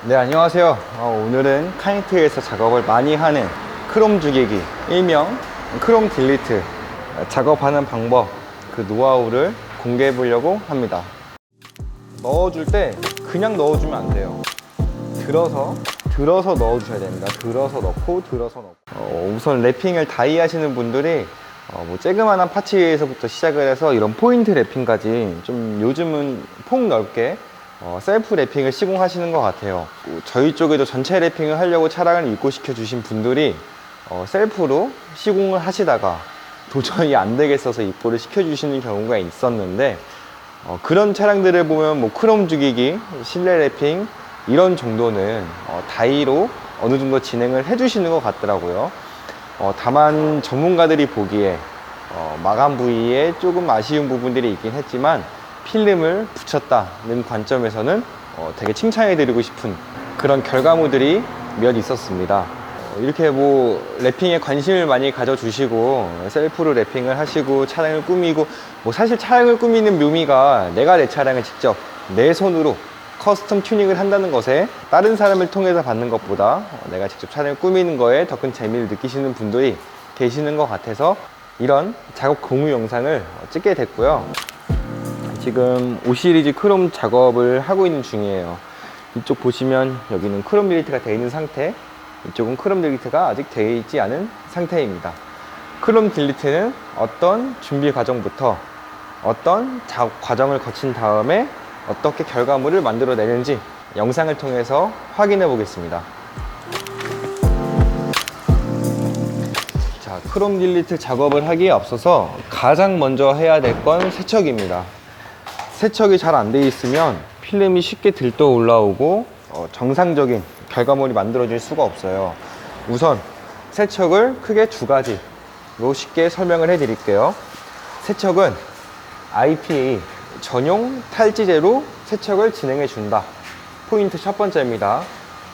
네, 안녕하세요. 오늘은 카인트에서 작업을 많이 하는 크롬 주개기, 일명 크롬 딜리트 작업하는 방법, 그 노하우를 공개해 보려고 합니다. 넣어줄 때 그냥 넣어주면 안 돼요. 들어서 넣어주셔야 됩니다. 들어서 넣고 우선 랩핑을 다이 하시는 분들이 뭐 쬐그만한 파츠에서부터 시작을 해서 이런 포인트 랩핑까지 좀 요즘은 폭 넓게 셀프 랩핑을 시공하시는 것 같아요. 저희 쪽에도 전체 랩핑을 하려고 차량을 입고시켜 주신 분들이 셀프로 시공을 하시다가 도저히 안 되겠어서 입고를 시켜 주시는 경우가 있었는데, 그런 차량들을 보면 뭐 크롬 죽이기, 실내 랩핑 이런 정도는 다이로 어느 정도 진행을 해 주시는 것 같더라고요. 다만 전문가들이 보기에 마감 부위에 조금 아쉬운 부분들이 있긴 했지만 필름을 붙였다는 관점에서는 되게 칭찬해 드리고 싶은 그런 결과물들이 몇 있었습니다. 이렇게 뭐 랩핑에 관심을 많이 가져주시고 셀프로 랩핑을 하시고 차량을 꾸미고, 뭐 사실 차량을 꾸미는 묘미가 내가 내 차량을 직접 내 손으로 커스텀 튜닝을 한다는 것에 다른 사람을 통해서 받는 것보다 내가 직접 차량을 꾸미는 거에 더 큰 재미를 느끼시는 분들이 계시는 것 같아서 이런 작업 공유 영상을 찍게 됐고요. 지금 5 시리즈 크롬 작업을 하고 있는 중이에요. 이쪽 보시면 여기는 크롬 딜리트가 되어 있는 상태, 이쪽은 크롬 딜리트가 아직 되어 있지 않은 상태입니다. 크롬 딜리트는 어떤 준비 과정부터 어떤 작업 과정을 거친 다음에 어떻게 결과물을 만들어내는지 영상을 통해서 확인해 보겠습니다. 자, 크롬 딜리트 작업을 하기에 앞서서 가장 먼저 해야 될 건 세척입니다. 세척이 잘 안 돼 있으면 필름이 쉽게 들떠 올라오고 정상적인 결과물이 만들어질 수가 없어요. 우선 세척을 크게 두 가지로 쉽게 설명을 해 드릴게요. 세척은 IPA 전용 탈지제로 세척을 진행해 준다. 포인트 첫 번째입니다.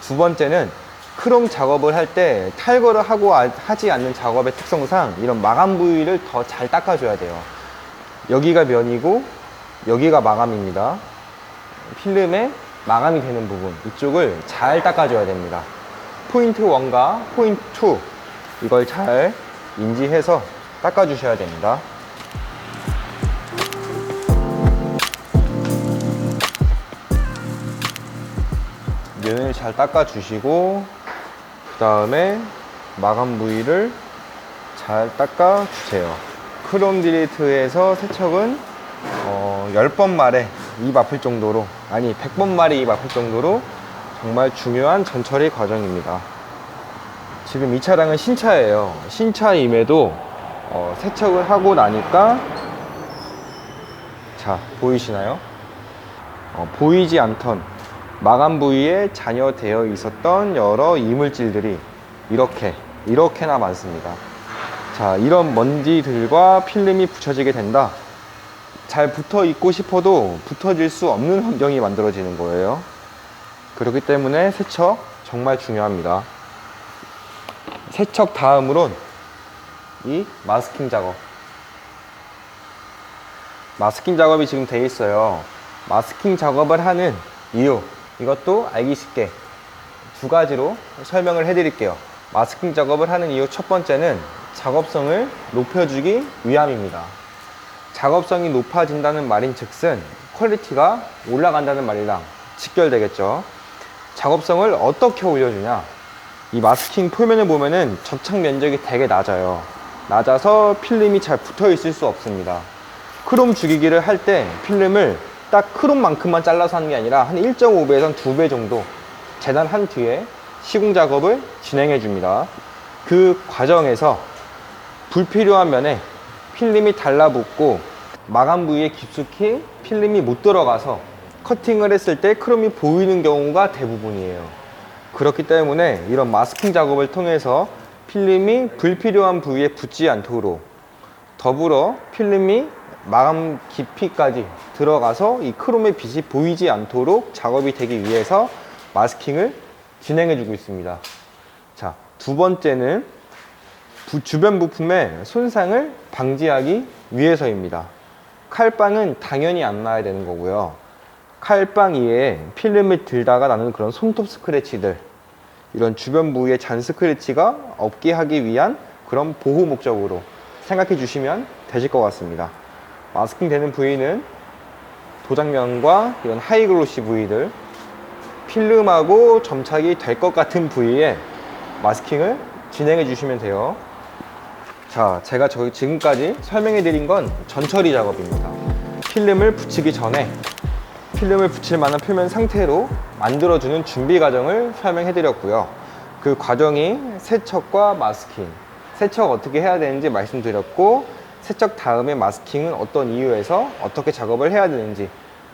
두 번째는 크롬 작업을 할 때 탈거를 하고 하지 않는 작업의 특성상 이런 마감 부위를 더 잘 닦아줘야 돼요. 여기가 면이고 여기가 마감입니다. 필름에 마감이 되는 부분, 이쪽을 잘 닦아줘야 됩니다. 포인트 1과 포인트 2 이걸 잘 인지해서 닦아주셔야 됩니다. 면을 잘 닦아주시고 그 다음에 마감 부위를 잘 닦아주세요. 크롬 딜리트에서 세척은 10번 말에 입 아플 정도로, 아니 100번 말에 입 아플 정도로 정말 중요한 전처리 과정입니다. 지금 이 차량은 신차예요. 신차임에도 세척을 하고 나니까, 자 보이시나요? 보이지 않던 마감 부위에 잔여되어 있었던 여러 이물질들이 이렇게나 많습니다. 자, 이런 먼지들과 필름이 붙여지게 된다. 잘 붙어 있고 싶어도 붙어질 수 없는 환경이 만들어지는 거예요. 그렇기 때문에 세척 정말 중요합니다. 세척 다음으론 이 마스킹 작업. 마스킹 작업이 지금 돼 있어요. 마스킹 작업을 하는 이유, 이것도 알기 쉽게 두 가지로 설명을 해 드릴게요. 마스킹 작업을 하는 이유 첫 번째는 작업성을 높여주기 위함입니다. 작업성이 높아진다는 말인 즉슨 퀄리티가 올라간다는 말이랑 직결되겠죠. 작업성을 어떻게 올려주냐, 이 마스킹 표면을 보면은 접착 면적이 되게 낮아요. 낮아서 필름이 잘 붙어 있을 수 없습니다. 크롬 죽이기를 할 때 필름을 딱 크롬만큼만 잘라서 하는 게 아니라 한 1.5배에서 2배 정도 재단한 뒤에 시공 작업을 진행해 줍니다. 그 과정에서 불필요한 면에 필름이 달라붙고 마감 부위에 깊숙이 필름이 못 들어가서 커팅을 했을 때 크롬이 보이는 경우가 대부분이에요. 그렇기 때문에 이런 마스킹 작업을 통해서 필름이 불필요한 부위에 붙지 않도록, 더불어 필름이 마감 깊이까지 들어가서 이 크롬의 빛이 보이지 않도록 작업이 되기 위해서 마스킹을 진행해 주고 있습니다. 자, 두 번째는 주변 부품의 손상을 방지하기 위해서입니다. 칼빵은 당연히 안 놔야 되는 거고요. 칼빵 이에 필름을 들다가 나는 그런 손톱 스크래치들, 이런 주변 부위에 잔 스크래치가 없게 하기 위한 그런 보호 목적으로 생각해 주시면 되실 것 같습니다. 마스킹 되는 부위는 도장면과 이런 하이글로시 부위들, 필름하고 점착이 될 것 같은 부위에 마스킹을 진행해 주시면 돼요. 자, 제가 지금까지 설명해 드린 건 전처리 작업입니다. 필름을 붙이기 전에 필름을 붙일 만한 표면 상태로 만들어주는 준비 과정을 설명해 드렸고요. 그 과정이 세척과 마스킹, 세척 어떻게 해야 되는지 말씀드렸고, 세척 다음에 마스킹은 어떤 이유에서 어떻게 작업을 해야 되는지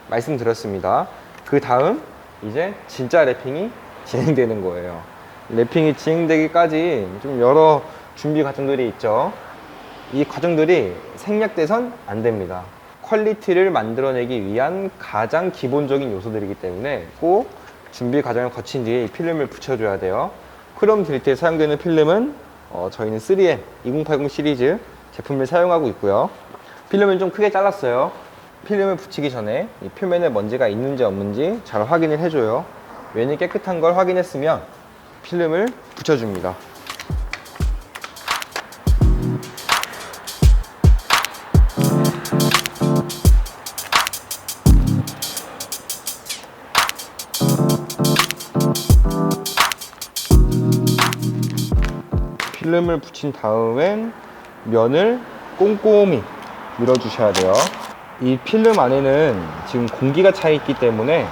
말씀드렸습니다. 그 다음 이제 진짜 랩핑이 진행되는 거예요. 랩핑이 진행되기까지 좀 여러 준비 과정들이 있죠. 이 과정들이 생략돼선 안 됩니다. 퀄리티를 만들어내기 위한 가장 기본적인 요소들이기 때문에 꼭 준비 과정을 거친 뒤에 이 필름을 붙여줘야 돼요. 크롬 드릴트에 사용되는 필름은 저희는 3M 2080 시리즈 제품을 사용하고 있고요. 필름을 좀 크게 잘랐어요. 필름을 붙이기 전에 이 표면에 먼지가 있는지 없는지 잘 확인을 해줘요. 면이 깨끗한 걸 확인했으면 필름을 붙여줍니다. 필름을 붙인 다음엔 면을 꼼꼼히 밀어주셔야 돼요. 이 필름 안에는 지금 공기가 차 있기 때문에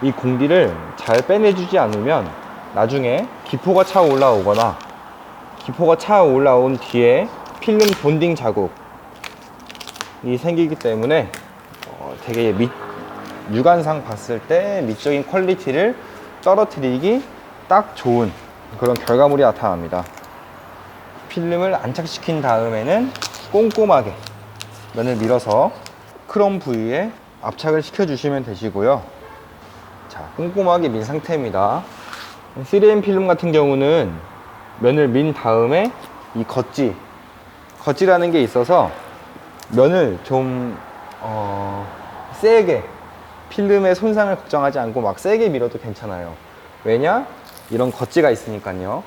이 공기를 잘 빼내주지 않으면 나중에 기포가 차 올라오거나, 기포가 차 올라온 뒤에 필름 본딩 자국이 생기기 때문에 되게 육안상 봤을 때 미적인 퀄리티를 떨어뜨리기 딱 좋은 그런 결과물이 나타납니다. 필름을 안착시킨 다음에는 꼼꼼하게 면을 밀어서 크롬 부위에 압착을 시켜주시면 되시고요. 자, 꼼꼼하게 민 상태입니다. 3M 필름 같은 경우는 면을 민 다음에 이 겉지라는 게 있어서 면을 좀 세게, 필름의 손상을 걱정하지 않고 막 세게 밀어도 괜찮아요. 왜냐? 이런 겉지가 있으니까요.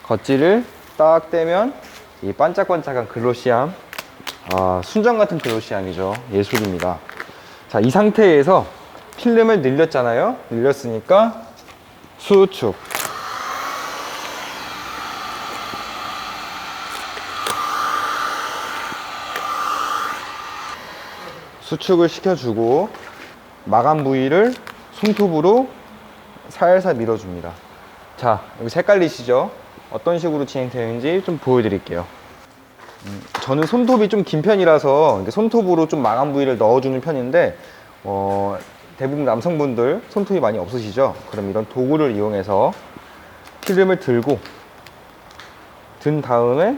겉지를 딱 떼면 이 반짝반짝한 글로시함, 순정 같은 글로시함이죠. 예술입니다. 자, 이 상태에서 필름을 늘렸잖아요. 늘렸으니까 수축, 수축을 시켜주고 마감 부위를 손톱으로 살살 밀어줍니다. 자, 여기 헷갈리시죠? 어떤 식으로 진행되는지 좀 보여드릴게요. 저는 손톱이 좀 긴 편이라서 손톱으로 좀 마감 부위를 넣어주는 편인데, 대부분 남성분들 손톱이 많이 없으시죠? 그럼 이런 도구를 이용해서 필름을 든 다음에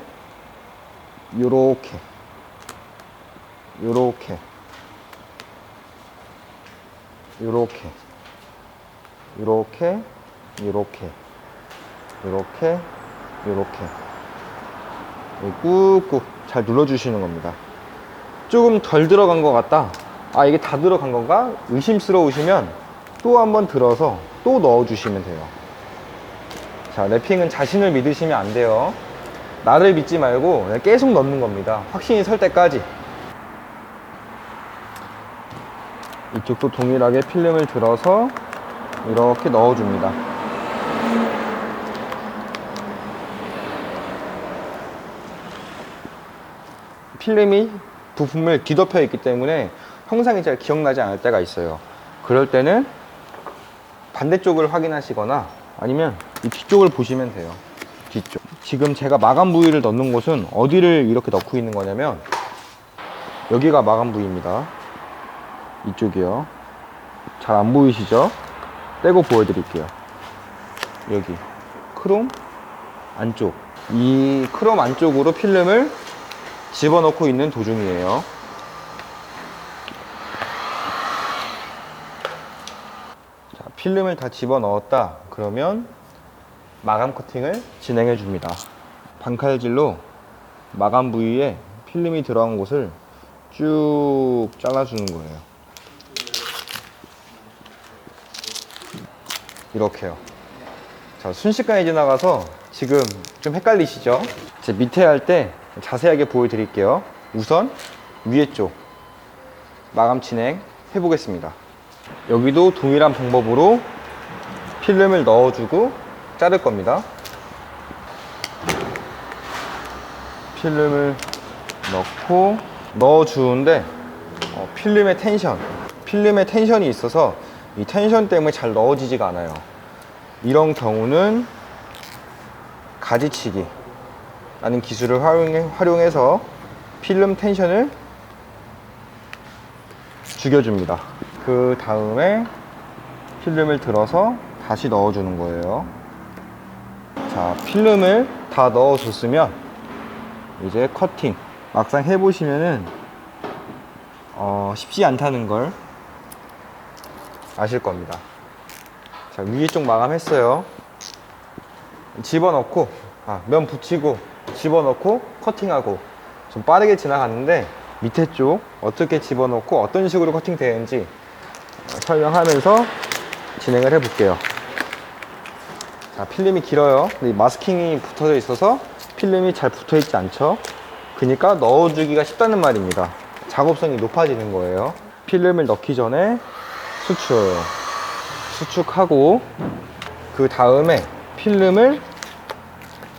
요렇게 꾹꾹 잘 눌러주시는 겁니다. 조금 덜 들어간 것 같다, 이게 다 들어간 건가 의심스러우시면 또 한번 들어서 또 넣어주시면 돼요. 자, 랩핑은 자신을 믿으시면 안 돼요. 나를 믿지 말고 계속 넣는 겁니다. 확신이 설 때까지. 이쪽도 동일하게 필름을 들어서 이렇게 넣어줍니다. 필름이 부품을 뒤덮여 있기 때문에 형상이 잘 기억나지 않을 때가 있어요. 그럴 때는 반대쪽을 확인하시거나 아니면 이 뒤쪽을 보시면 돼요. 뒤쪽. 지금 제가 마감 부위를 넣는 곳은 어디를 이렇게 넣고 있는 거냐면 여기가 마감 부위입니다. 이쪽이요. 잘 안 보이시죠? 떼고 보여드릴게요. 여기 크롬 안쪽, 이 크롬 안쪽으로 필름을 집어넣고 있는 도중이에요. 자, 필름을 다 집어넣었다 그러면 마감 커팅을 진행해 줍니다. 반칼질로 마감 부위에 필름이 들어간 곳을 쭉 잘라주는 거예요. 이렇게요. 자, 순식간에 지나가서 지금 좀 헷갈리시죠? 제 밑에 할 때 자세하게 보여드릴게요. 우선 위에 쪽 마감 진행 해보겠습니다. 여기도 동일한 방법으로 필름을 넣어주고 자를 겁니다. 필름을 넣고 넣어주는데 필름의 텐션이 있어서 이 텐션 때문에 잘 넣어지지가 않아요. 이런 경우는 가지치기 라는 기술을 활용해서 필름 텐션을 죽여줍니다. 그 다음에 필름을 들어서 다시 넣어주는 거예요. 자, 필름을 다 넣어줬으면 이제 커팅. 막상 해보시면은 쉽지 않다는 걸 아실 겁니다. 자, 위에 쪽 마감했어요. 집어넣고 면 붙이고 집어넣고 커팅하고 좀 빠르게 지나갔는데 밑에 쪽 어떻게 집어넣고 어떤 식으로 커팅 되는지 설명하면서 진행을 해 볼게요. 자, 필름이 길어요. 근데 마스킹이 붙어져 있어서 필름이 잘 붙어 있지 않죠. 그러니까 넣어주기가 쉽다는 말입니다. 작업성이 높아지는 거예요. 필름을 넣기 전에 수축하고 그 다음에 필름을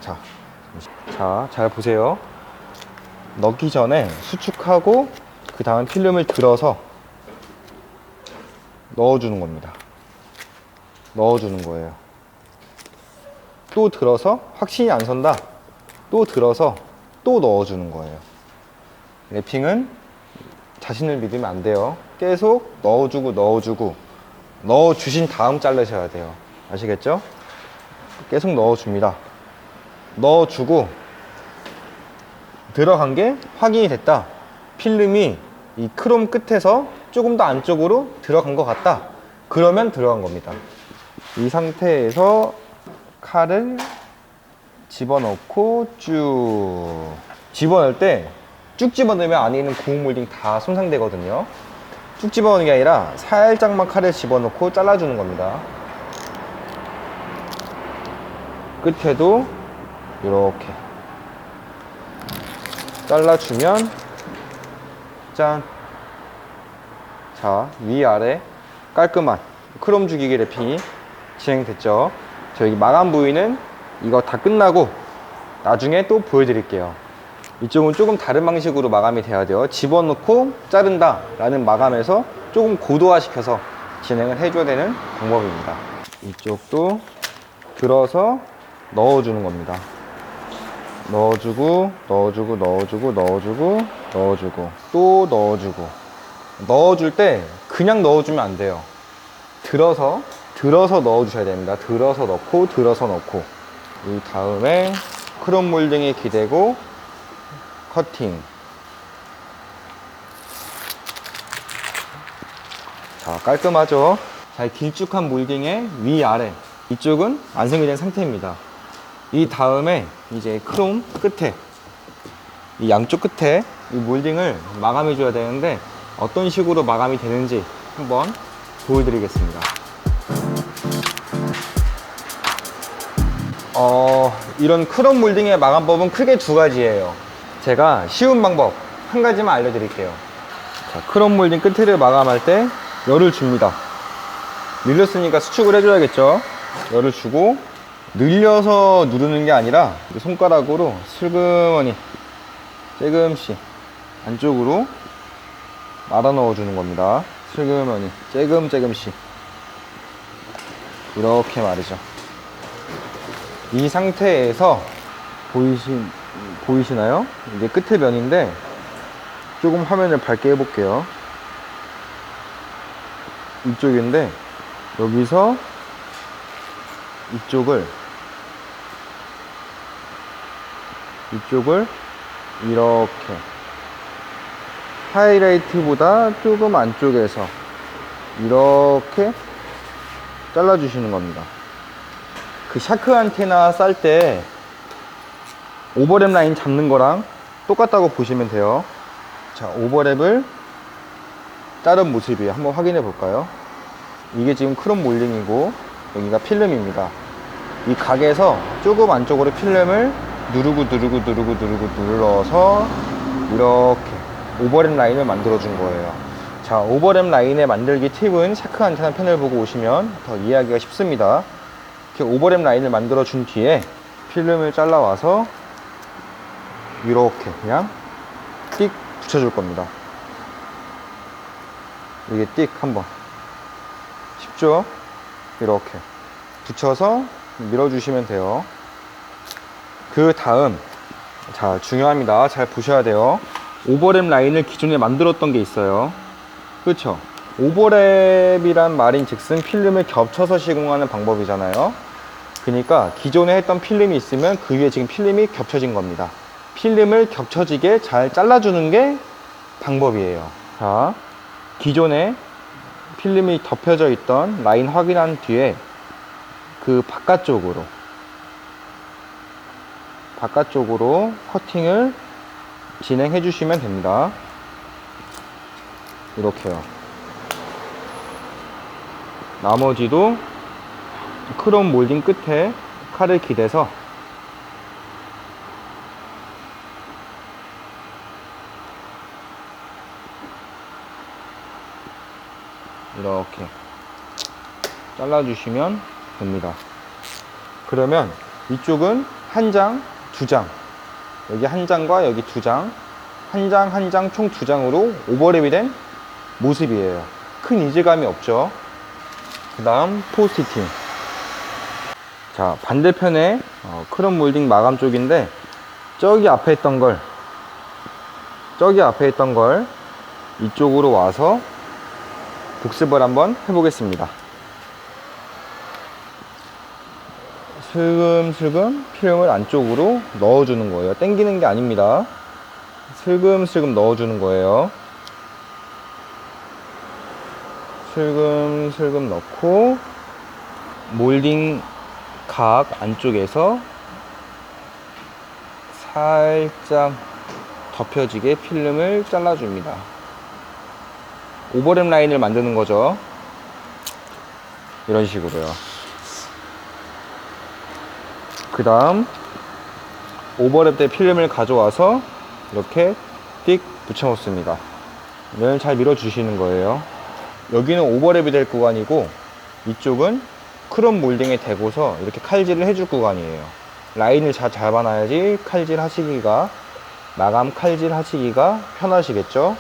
자, 잘 보세요. 넣기 전에 수축하고 그 다음 필름을 들어서 넣어주는 겁니다. 넣어주는 거예요. 또 들어서 확신이 안 선다. 또 들어서 또 넣어주는 거예요. 랩핑은 자신을 믿으면 안 돼요. 계속 넣어주고 넣어주신 다음 자르셔야 돼요. 아시겠죠? 계속 넣어줍니다. 넣어주고 들어간 게 확인이 됐다. 필름이 이 크롬 끝에서 조금 더 안쪽으로 들어간 것 같다. 그러면 들어간 겁니다. 이 상태에서 칼을 집어넣고 쭉 집어넣을 때 쭉 집어넣으면 안에 있는 고무 몰딩 다 손상되거든요. 쭉 집어넣는 게 아니라 살짝만 칼을 집어넣고 잘라주는 겁니다. 끝에도 이렇게 잘라주면 짠! 자, 위아래 깔끔한 크롬 죽이기 랩핑이 진행됐죠. 저희 마감 부위는 이거 다 끝나고 나중에 또 보여드릴게요. 이쪽은 조금 다른 방식으로 마감이 돼야 돼요. 집어넣고 자른다 라는 마감에서 조금 고도화시켜서 진행을 해줘야 되는 방법입니다. 이쪽도 들어서 넣어주는 겁니다. 넣어주고 또 넣어주고. 넣어줄 때 그냥 넣어주면 안 돼요. 들어서 넣어주셔야 됩니다. 들어서 넣고 이 다음에 크롬 몰딩에 기대고 커팅. 자, 깔끔하죠? 잘 길쭉한 몰딩의 위아래 이쪽은 완성이 된 상태입니다. 이 다음에 이제 크롬 끝에 이 양쪽 끝에 이 몰딩을 마감해 줘야 되는데 어떤 식으로 마감이 되는지 한번 보여드리겠습니다. 이런 크롬 몰딩의 마감법은 크게 두 가지예요. 제가 쉬운 방법 한 가지만 알려드릴게요. 자, 크롬 몰딩 끝을 마감할 때 열을 줍니다. 늘렸으니까 수축을 해줘야겠죠. 열을 주고 늘려서 누르는 게 아니라 손가락으로 슬그머니 조금씩 안쪽으로 말아 넣어주는 겁니다. 슬그머니 조금씩 이렇게 말이죠. 이 상태에서 보이시나요? 이게 끝에 면인데 조금 화면을 밝게 해볼게요. 이쪽인데 여기서 이쪽을 이렇게 하이라이트보다 조금 안쪽에서 이렇게 잘라주시는 겁니다. 그 샤크 안테나 쌀 때 오버랩 라인 잡는 거랑 똑같다고 보시면 돼요. 자, 오버랩을 자른 모습이에요. 한번 확인해 볼까요? 이게 지금 크롬 몰딩이고 여기가 필름입니다. 이 각에서 조금 안쪽으로 필름을 누르고 눌러서 이렇게 오버랩 라인을 만들어 준 거예요. 자, 오버랩 라인의 만들기 팁은 샤크 안테나 편을 보고 오시면 더 이해하기가 쉽습니다. 이렇게 오버랩 라인을 만들어 준 뒤에 필름을 잘라와서 이렇게 그냥 띡 붙여줄 겁니다. 이게 띡 한번. 쉽죠? 이렇게 붙여서 밀어주시면 돼요. 그 다음, 자, 중요합니다. 잘 보셔야 돼요. 오버랩 라인을 기존에 만들었던 게 있어요. 그렇죠? 오버랩이란 말인 즉슨 필름을 겹쳐서 시공하는 방법이잖아요. 그러니까 기존에 했던 필름이 있으면 그 위에 지금 필름이 겹쳐진 겁니다. 필름을 겹쳐지게 잘 잘라주는 게 방법이에요. 자, 기존에 필름이 덮여져 있던 라인 확인한 뒤에 그 바깥쪽으로 커팅을 진행해 주시면 됩니다. 이렇게요. 나머지도 크롬 몰딩 끝에 칼을 기대서 이렇게 잘라주시면 됩니다. 그러면 이쪽은 한 장, 두 장, 여기 한 장과 여기 두 장, 한 장 총 두 장으로 오버랩이 된 모습이에요. 큰 이질감이 없죠. 그 다음 포스티팅. 자, 반대편에 크롬 몰딩 마감 쪽인데 저기 앞에 있던 걸 이쪽으로 와서 복습을 한번 해보겠습니다. 슬금슬금 필름을 안쪽으로 넣어주는 거예요. 당기는 게 아닙니다. 슬금슬금 넣어주는 거예요. 슬금슬금 넣고 몰딩 각 안쪽에서 살짝 덮여지게 필름을 잘라줍니다. 오버랩 라인을 만드는 거죠. 이런 식으로요. 그 다음 오버랩 때 필름을 가져와서 이렇게 띡 붙여 놓습니다. 이걸 잘 밀어 주시는 거예요. 여기는 오버랩이 될 구간이고 이쪽은 크롬 몰딩에 대고서 이렇게 칼질을 해줄 구간이에요. 라인을 잘 잡아놔야지 마감 칼질 하시기가 편하시겠죠.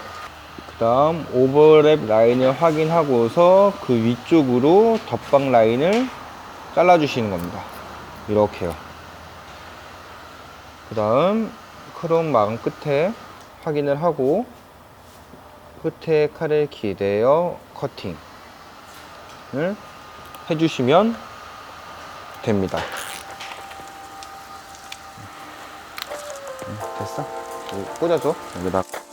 그 다음 오버랩 라인을 확인하고서 그 위쪽으로 덧방 라인을 잘라 주시는 겁니다. 이렇게요. 그 다음 크롬 마감 끝에 확인을 하고 끝에 칼을 기대어 커팅을 해주시면 됩니다. 됐어? 꽂아줘. 여기다.